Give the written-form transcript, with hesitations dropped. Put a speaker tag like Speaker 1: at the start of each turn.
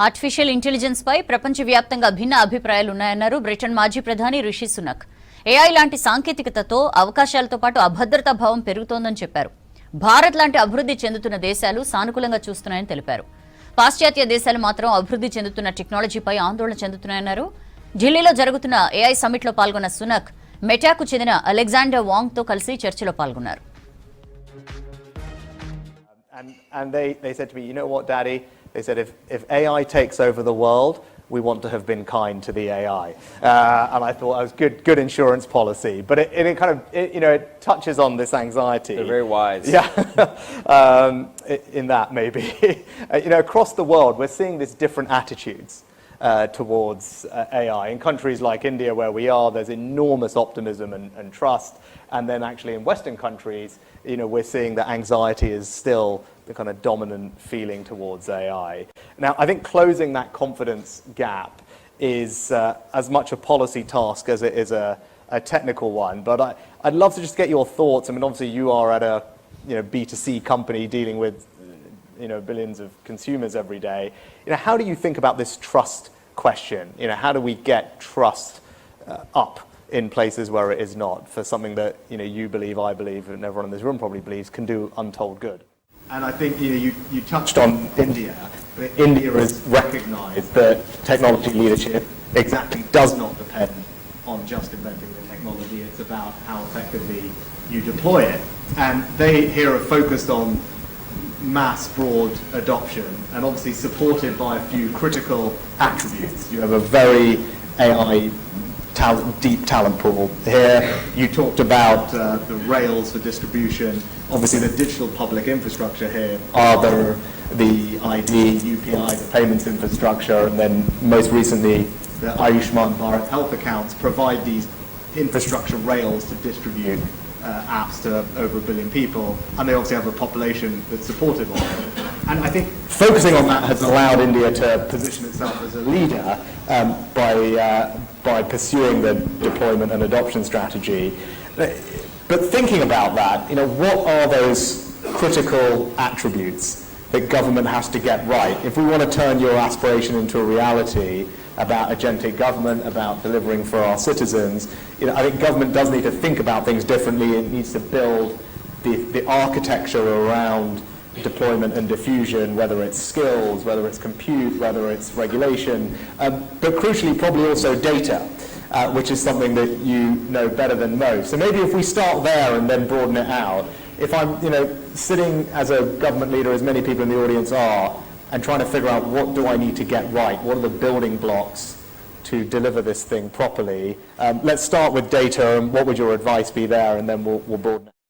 Speaker 1: Artificial intelligence పై ప్రపంచవ్యాప్తంగా భిన్న అభిప్రాయాలు ఉన్నాయన్నారు బ్రిటన్ మాజీ ప్రధాని రిషి సునక్. ఏఐ లాంటి సాంకేతికతతో అవకాశాలతో పాటు అభద్రతా భావం పెరుగుతోందని చెప్పారు. భారత్ లాంటి అభివృద్ధి చెందుతున్న దేశాలు సానుకూలంగా చూస్తున్నాయని తెలిపారు. పాశ్చాత్య దేశాలు మాత్రం అభివృద్ధి చెందుతున్న టెక్నాలజీపై ఆందోళన చెందుతున్నాయన్నారు. ఢిల్లీలో జరుగుతున్న ఏఐ సమ్మిట్లో పాల్గొన్న సునక్ మెటాకు చెందిన అలెగ్జాండర్ వాంగ్ తో కలిసి చర్చలో పాల్గొన్నారు.
Speaker 2: And they said to me, you know what, Daddy? They said, if AI takes over the world, we want to have been kind to the AI. And I thought that was good insurance policy. But it kind of, it touches on this anxiety.
Speaker 3: They're very wise.
Speaker 2: Yeah, in that maybe. Across the world, we're seeing these different attitudes towards AI. In countries like India, where we are, there's enormous optimism and trust. And then actually in Western countries, we're seeing that anxiety is still the kind of dominant feeling towards AI. Now, I think closing that confidence gap is as much a policy task as it is a technical one. But I'd love to just get your thoughts. I mean, obviously you are at a B2C company dealing with billions of consumers every day. How do you think about this trust question? How do we get trust up in places where it is not, for something that you believe, I believe, and everyone in this room probably believes can do untold good? And I think you touched on India. India has recognised that technology leadership exactly does not depend on just inventing the technology. It's about how effectively you deploy it. And they here are focused on mass broad adoption, and obviously supported by a few critical attributes. You have a very AI deep talent pool here. You talked about the rails for distribution. Obviously the digital public infrastructure here are the ID, UPI, the payments infrastructure, and then most recently the Ayushman Bharat health accounts provide these infrastructure rails to distribute apps to over 1 billion people, and they obviously have a population that's supportive of it. And I think focusing on that has allowed India to position itself as a leader by pursuing the deployment and adoption strategy. But thinking about that, what are those critical attributes that government has to get right? If we want to turn your aspiration into a reality about agentic government, about delivering for our citizens, I think government does need to think about things differently. It needs to build the architecture around deployment and diffusion, whether it's skills, whether it's compute, whether it's regulation, but crucially probably also data, which is something that you know better than most. So maybe if we start there and then broaden it out, if I'm sitting as a government leader, as many people in the audience are, and trying to figure out what do I need to get right, what are the building blocks to deliver this thing properly. Let's start with data, and what would your advice be there, and then we'll broaden it.